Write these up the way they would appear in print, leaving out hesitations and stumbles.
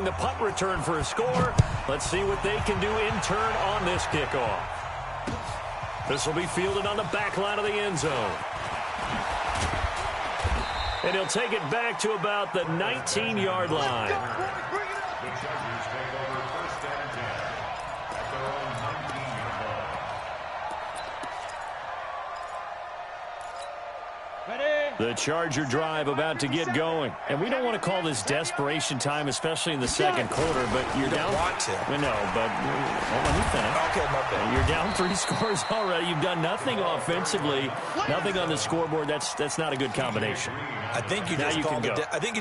The punt return for a score. Let's see what they can do in turn on this kickoff. This will be fielded on the back line of the end zone. And he'll take it back to about the 19-yard line. The Charger drive about to get going. And we don't want to call this desperation time, especially in the second quarter, but you're down. Want to. We know, but let me finish. Okay, my bad. You're down 3 scores already. You've done nothing offensively, nothing on the scoreboard. That's not a good combination. I think you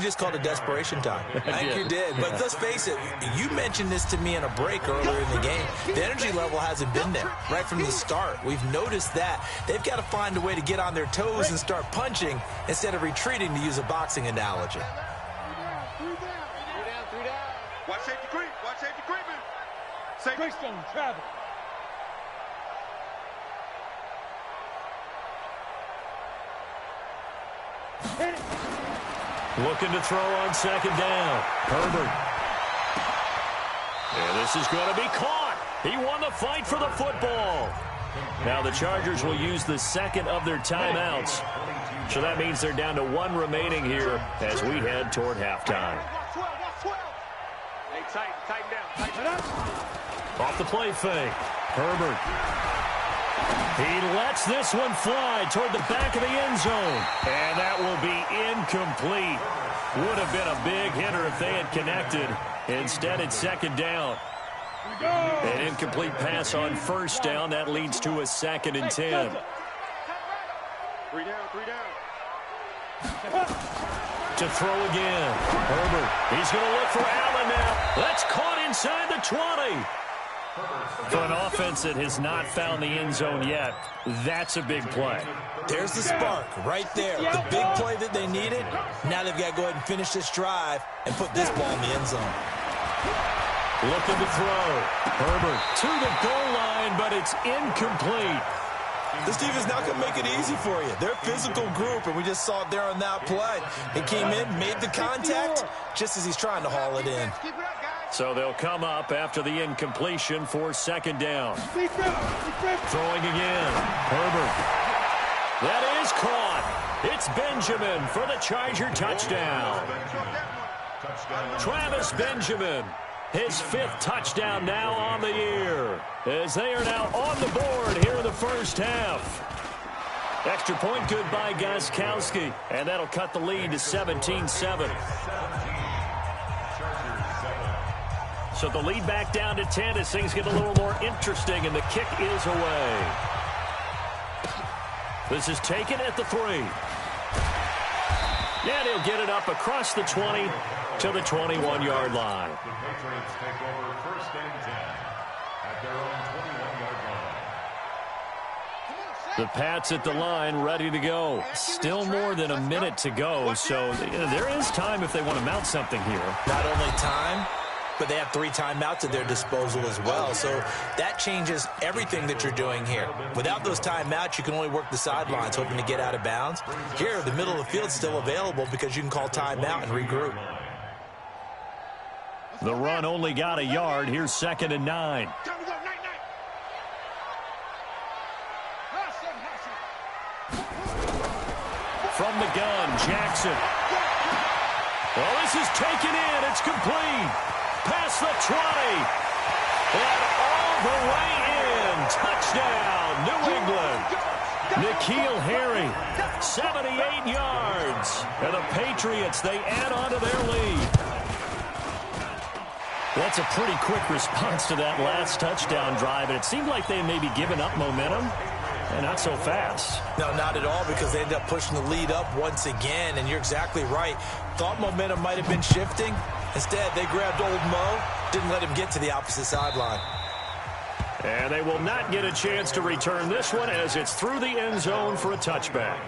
just called it desperation time. I think you did. But let's face it, you mentioned this to me in a break earlier in the game. The energy level hasn't been there right from the start. We've noticed that. They've got to find a way to get on their toes and start punching instead of retreating, to use a boxing analogy. 3 down. Watch safety creep. Watch safety creeping. Safety stone travel. Looking to throw on second down. Herbert. And this is going to be caught. He won the fight for the football. Now the Chargers will use the second of their timeouts. So that means they're down to 1 remaining here as we head toward halftime. Hey, tighten down. Off the play fake. Herbert. He lets this one fly toward the back of the end zone. And that will be incomplete. Would have been a big hitter if they had connected. Instead, it's second down. An incomplete pass on first down. That leads to a 2nd and 10. 3 down. To throw again. Herbert. He's going to look for Allen now. That's caught inside the 20. For an offense that has not found the end zone yet, that's a big play. There's the spark right there. The big play that they needed. Now they've got to go ahead and finish this drive and put this ball in the end zone. Looking to throw. Herbert to the goal line, but it's incomplete. This defense not going to make it easy for you. They're a physical group, and we just saw it there on that play. He came in, made the contact, just as he's trying to haul it in. So they'll come up after the incompletion for second down. Throwing again. Herbert. That is caught. It's Benjamin for the Charger touchdown. Travis Benjamin, his 5th touchdown now on the year, as they are now on the board here in the first half. Extra point good by Gostkowski, and that'll cut the lead to 17-7. So the lead back down to 10 as things get a little more interesting, and the kick is away. This is taken at the 3. And he'll get it up across the 20 to the 21-yard line. The Patriots take over 1st and 10 at their own 21-yard line. The Pats at the line, ready to go. Still more than a minute to go, so there is time if they want to mount something here. Not only time, but they have 3 timeouts at their disposal as well. So that changes everything that you're doing here. Without those timeouts, you can only work the sidelines, hoping to get out of bounds. Here, the middle of the field's still available because you can call timeout and regroup. The run only got a yard. Here's 2nd and 9. From the gun, Jackson. Well, this is taken in. It's complete. Past the 20. And all the way in. Touchdown, New England. CliickHere, 78 yards. And the Patriots, they add on to their lead. That's a pretty quick response to that last touchdown drive. And it seemed like they may be giving up momentum. And not so fast. No, not at all, because they ended up pushing the lead up once again. And you're exactly right. Thought momentum might have been shifting. Instead, they grabbed old Mo, didn't let him get to the opposite sideline. And they will not get a chance to return this one as it's through the end zone for a touchback.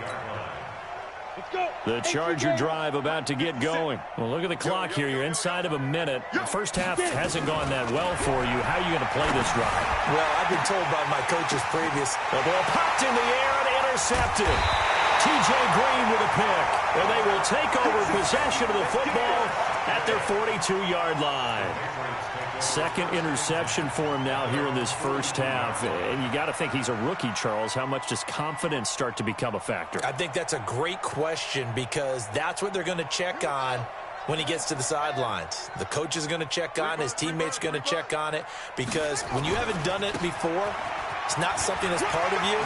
The Charger drive about to get going. Well, look at the clock here. You're inside of a minute. The first half hasn't gone that well for you. How are you going to play this drive? Well, I've been told by my coaches previous. The ball popped in the air and intercepted. T.J. Green with a pick. And they will take over possession of the football at their 42-yard line. Second interception for him now here in this first half. And you got to think he's a rookie, Charles. How much does confidence start to become a factor? I think that's a great question because that's what they're going to check on when he gets to the sidelines. The coach is going to check on it. His teammates are going to check on it because when you haven't done it before, it's not something that's part of you.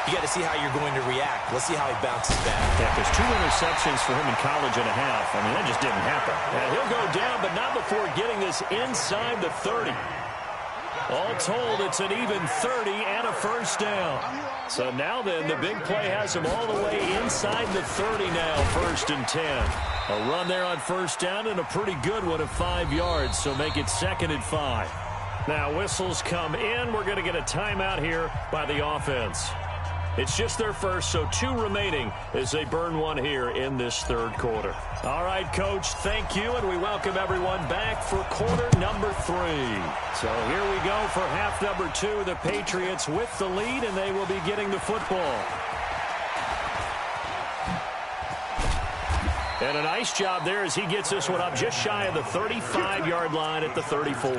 You got to see how you're going to react. Let's see how he bounces back. Yeah, there's 2 interceptions for him in college and a half. I mean, that just didn't happen. And he'll go down, but not before getting this inside the 30. All told, it's an even 30 and a first down. So now then, the big play has him all the way inside the 30 now, 1st and 10. A run there on first down and a pretty good one of 5 yards, so make it 2nd and 5. Now whistles come in. We're going to get a timeout here by the offense. It's just their first, so 2 remaining as they burn one here in this third quarter. All right, Coach, thank you, and we welcome everyone back for quarter number 3. So here we go for half number 2. The Patriots with the lead, and they will be getting the football. And a nice job there as he gets this one up just shy of the 35-yard line at the 34.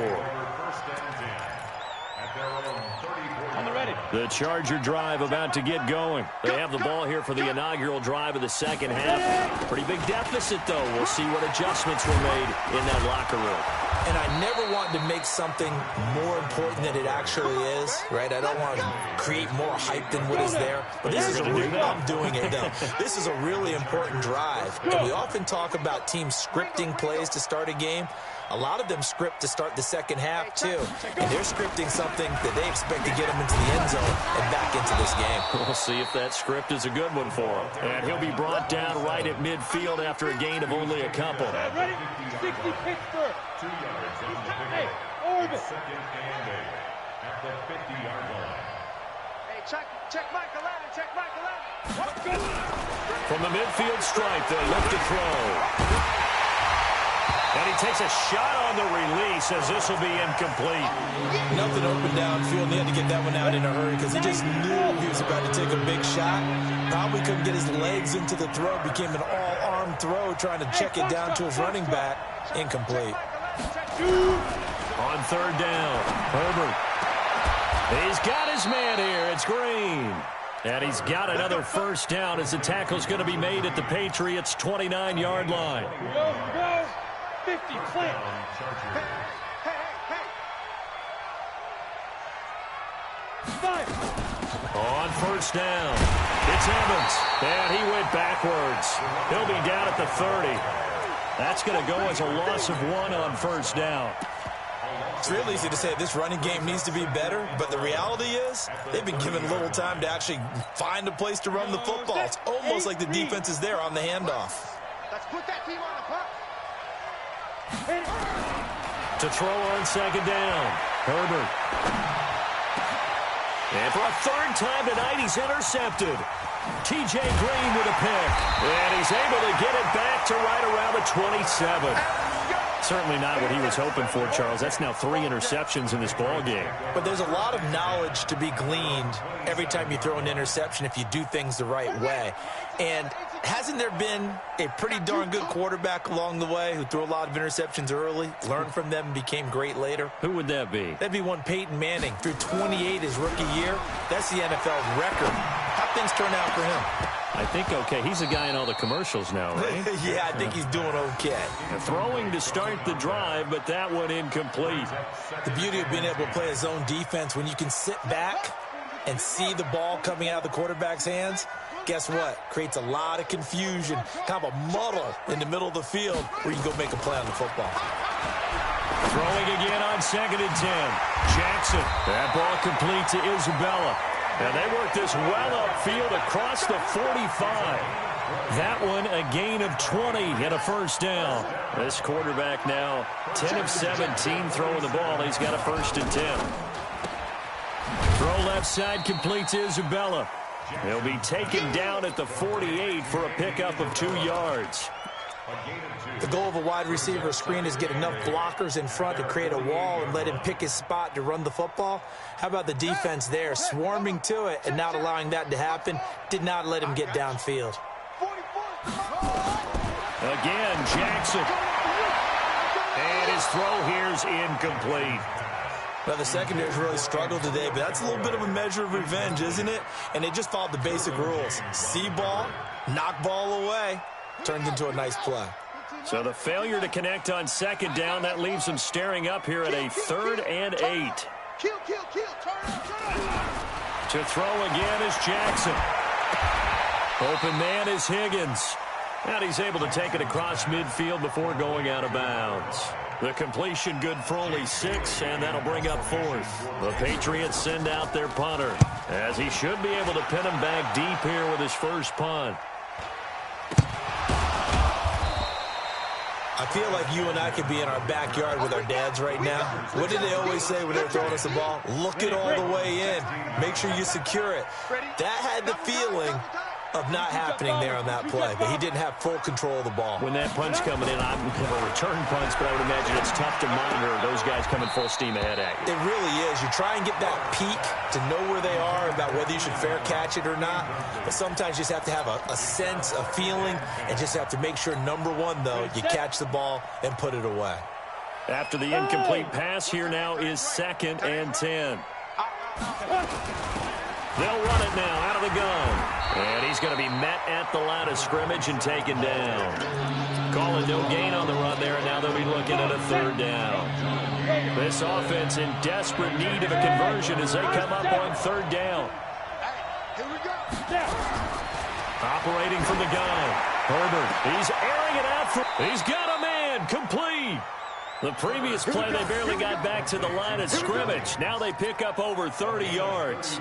The Charger drive about to get going. They have the ball here for the inaugural drive of the second half. Pretty big deficit, though. We'll see what adjustments were made in that locker room. And I never want to make something more important than it actually is, right? I don't want to create more hype than what is there. But this is a really, I'm doing it, though. This is a really important drive. And we often talk about teams scripting plays to start a game. A lot of them script to start the second half, too. And they're scripting something that they expect to get them into the end zone and back into this game. We'll see if that script is a good one for him. And he'll be brought down right at midfield after a gain of only a couple. Ready? 60 Pittsburgh. 2 yards on the pickup. Orbit. 2nd and 8 at the 50-yard line. Hey, check Michael Allen. Check Michael Allen. From the midfield stripe, they look to throw. And he takes a shot on the release as this will be incomplete. Nothing open downfield, and he had to get that one out in a hurry because he just knew he was about to take a big shot. Probably couldn't get his legs into the throw. Became an all-arm throw trying to check it down to his running back. Incomplete. On 3rd down, Herbert. He's got his man here. It's Green. And he's got another first down as the tackle's going to be made at the Patriots' 29-yard line. Go. 50, Clint. On 1st down, it's Evans. And he went backwards. He'll be down at the 30. That's going to go as a loss of 1 on 1st down. It's real easy to say this running game needs to be better, but the reality is they've been given little time to actually find a place to run the football. It's almost like the defense is there on the handoff. Let's put that team on the clock. To throw on 2nd down, Herbert. And for a 3rd time tonight, he's intercepted. T.J. Green with a pick. And he's able to get it back to right around the 27. Certainly not what he was hoping for, Charles. That's now 3 interceptions in this ball game. But there's a lot of knowledge to be gleaned every time you throw an interception if you do things the right way. And hasn't there been a pretty darn good quarterback along the way who threw a lot of interceptions early, learned from them, and became great later? Who would that be? That'd be one Peyton Manning. Threw 28 his rookie year. That's the NFL record. How things turn out for him? I think okay. He's a guy in all the commercials now, right? Yeah, I think he's doing okay. Throwing to start the drive, but that one incomplete. The beauty of being able to play a zone defense when you can sit back and see the ball coming out of the quarterback's hands, guess what? Creates a lot of confusion, kind of a muddle in the middle of the field where you can go make a play on the football. Throwing again on 2nd and 10. Jackson. That ball complete to Isabella. And they work this well upfield across the 45. That one a gain of 20 and a first down. This quarterback now 10 of 17 throwing the ball. He's got a 1st and 10. Throw left side complete to Isabella. He'll be taken down at the 48 for a pickup of 2 yards. The goal of a wide receiver screen is get enough blockers in front to create a wall and let him pick his spot to run the football. How about the defense there, swarming to it and not allowing that to happen? Did not let him get downfield. Again, Jackson. His throw here's incomplete. Well, the secondary's really struggled today, but that's a little bit of a measure of revenge, isn't it? And they just followed the basic rules. See ball, knock ball away. Turns into a nice play. So the failure to connect on second down, that leaves them staring up here at a 3rd and 8. To throw again is Jackson. Open man is Higgins. And he's able to take it across midfield before going out of bounds. The completion good for only 6, and that'll bring up 4th. The Patriots send out their punter, as he should be able to pin him back deep here with his first punt. I feel like you and I could be in our backyard with our dads right now. What did they always say when they were throwing us the ball? Look it all the way in. Make sure you secure it. That had the feeling of not happening there on that play, but he didn't have full control of the ball. When that punch coming in, I'm a return punch, but I would imagine it's tough to monitor those guys coming full steam ahead at you. It really is. You try and get that peek to know where they are about whether you should fair catch it or not, but sometimes you just have to have a sense, a feeling, and just have to make sure, number one, though, you catch the ball and put it away. After the incomplete pass, here now is 2nd and 10. They'll run it now out of the gun. And he's going to be met at the line of scrimmage and taken down. Calling no gain on the run there, and now they'll be looking at a 3rd down. This offense in desperate need of a conversion as they come up on 3rd down. Operating from the gun. Herbert, he's airing it out. He's got a man, complete. The previous play, they barely got back to the line of scrimmage. Now they pick up over 30 yards.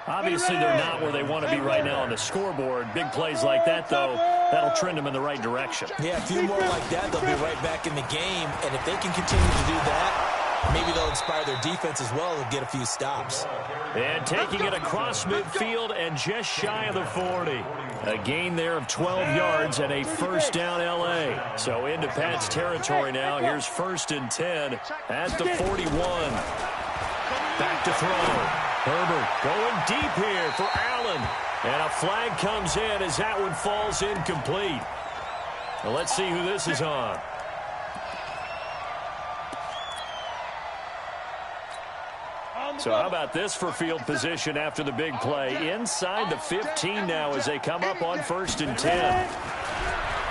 Obviously, they're not where they want to be right now on the scoreboard. Big plays like that, though, that'll trend them in the right direction. Yeah, a few more like that, they'll be right back in the game. And if they can continue to do that, maybe they'll inspire their defense as well and get a few stops. And taking it across midfield and just shy of the 40. A gain there of 12 yards and a 1st down L.A. So into Pat's territory now. Here's 1st and 10 at the 41. Back to throw. Herbert going deep here for Allen. And a flag comes in as that one falls incomplete. Well, let's see who this is on. So how about this for field position after the big play? Inside the 15 now as they come up on 1st and 10.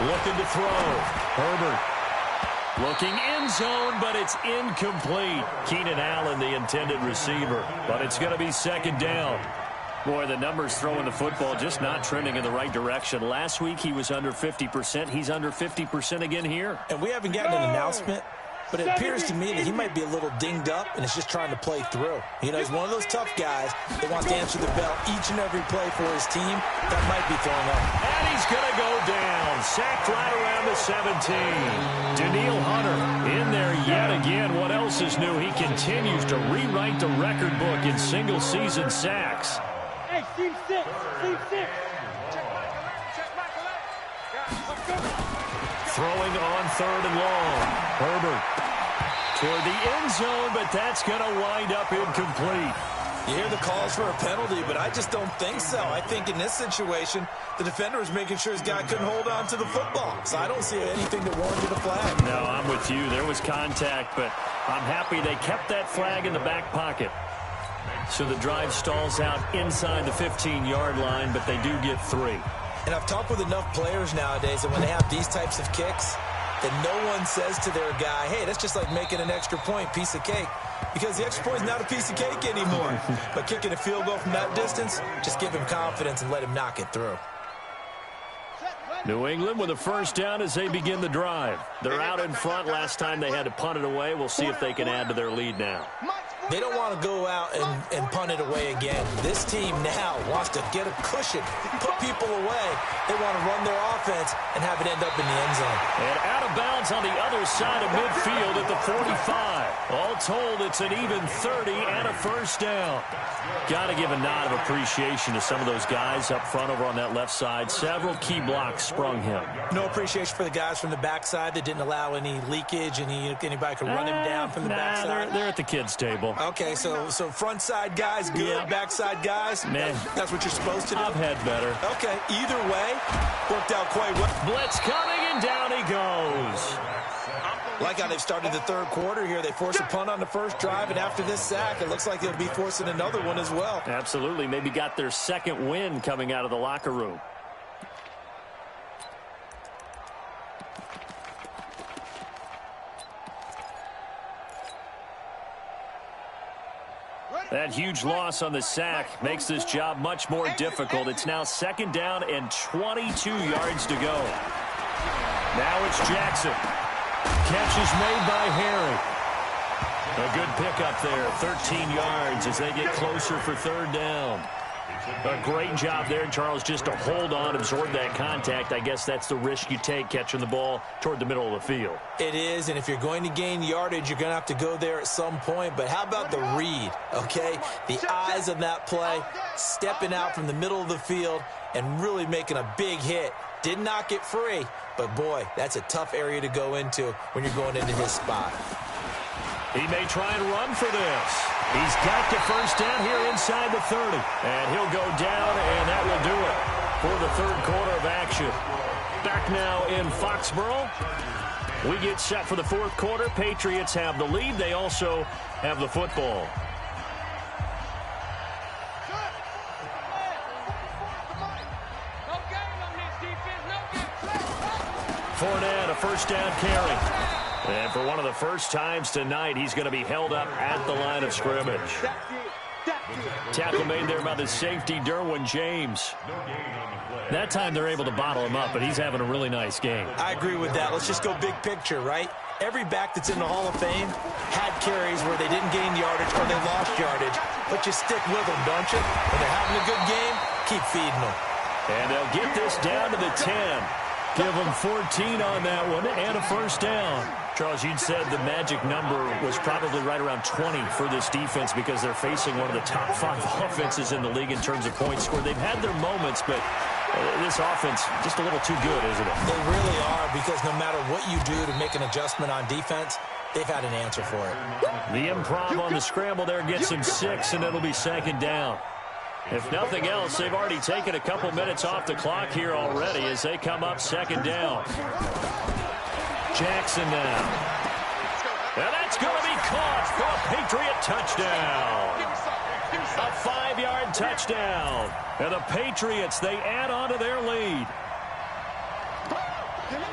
Looking to throw. Herbert. Looking end zone, but it's incomplete. Keenan Allen, the intended receiver. But it's going to be 2nd down. Boy, the numbers throwing the football just not trending in the right direction. Last week he was under 50%. He's under 50% again here. And we haven't gotten an announcement, but it appears to me that he might be a little dinged up and is just trying to play through. You know, he's one of those tough guys that wants to answer the bell each and every play for his team. That might be throwing up. And he's going to go down. Sacked right around the 17. Daniil Hunter in there yet again. What else is new? He continues to rewrite the record book in single-season sacks. Hey, team 6. Throwing on 3rd and long. Herbert toward the end zone, but that's going to wind up incomplete. You hear the calls for a penalty, but I just don't think so. I think in this situation, the defender was making sure his guy couldn't hold on to the football. So I don't see anything that warranted a flag. No, I'm with you. There was contact, but I'm happy they kept that flag in the back pocket. So the drive stalls out inside the 15-yard line, but they do get 3. And I've talked with enough players nowadays that when they have these types of kicks, that no one says to their guy, hey, that's just like making an extra point, piece of cake. Because the extra point is not a piece of cake anymore. But kicking a field goal from that distance, just give him confidence and let him knock it through. New England with a 1st down as they begin the drive. They're out in front. Last time they had to punt it away. We'll see if they can add to their lead now. They don't want to go out and punt it away again. This team now wants to get a cushion, put people away. They want to run their offense and have it end up in the end zone. And out of bounds on the other side of midfield at the 45. All told, it's an even 30 and a 1st down. Got to give a nod of appreciation to some of those guys up front over on that left side. Several key blocks sprung him. No appreciation for the guys from the backside that didn't allow any leakage, anybody could run him down from the backside. They're at the kids' table. Okay, so front side guys good, yeah. Backside guys, man, that's what you're supposed to do. I've had better. Okay, either way, worked out quite well. Blitz coming, and down he goes. Like how they've started the third quarter here. They force a punt on the first drive, and after this sack, it looks like they'll be forcing another one as well. Absolutely. Maybe got their second win coming out of the locker room. That huge loss on the sack makes this job much more difficult. It's now 2nd down and 22 yards to go. Now it's Jackson. Catch is made by Harry. A good pickup there, 13 yards as they get closer for 3rd down. A great job there, Charles, just to hold on, absorb that contact. I guess that's the risk you take catching the ball toward the middle of the field. It is, and if you're going to gain yardage, you're going to have to go there at some point. But how about the read, okay? The eyes of that play, stepping out from the middle of the field and really making a big hit. Did not get free, but, boy, that's a tough area to go into when you're going into his spot. He may try and run for this. He's got the 1st down here inside the 30. And he'll go down, and that will do it for the 3rd quarter of action. Back now in Foxborough. We get set for the 4th quarter. Patriots have the lead. They also have the football. Fournette, a 1st down carry. And for one of the first times tonight, he's going to be held up at the line of scrimmage. Tackle made there by the safety, Derwin James. That time they're able to bottle him up, but he's having a really nice game. I agree with that. Let's just go big picture, right? Every back that's in the Hall of Fame had carries where they didn't gain yardage or they lost yardage, but you stick with them, don't you? When they're having a good game, keep feeding them. And they'll get this down to the 10. Give them 14 on that one and a 1st down. Charles, you'd said the magic number was probably right around 20 for this defense because they're facing one of the top 5 offenses in the league in terms of points scored. They've had their moments, but this offense just a little too good, isn't it? They really are, because no matter what you do to make an adjustment on defense, they've had an answer for it. The improv on the scramble there gets him 6, and it'll be 2nd down. If nothing else, they've already taken a couple minutes off the clock here already as they come up 2nd down. Jackson now. And that's going to be caught for a Patriot touchdown. A 5-yard touchdown. And the Patriots, they add on to their lead.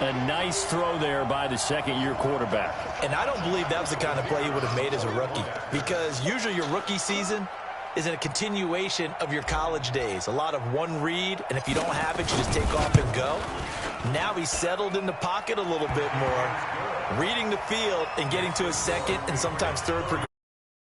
A nice throw there by the 2nd-year quarterback. And I don't believe that was the kind of play he would have made as a rookie, because usually your rookie season is a continuation of your college days. A lot of one read, and if you don't have it, you just take off and go. Now he's settled in the pocket a little bit more, reading the field and getting to his 2nd and sometimes 3rd progression.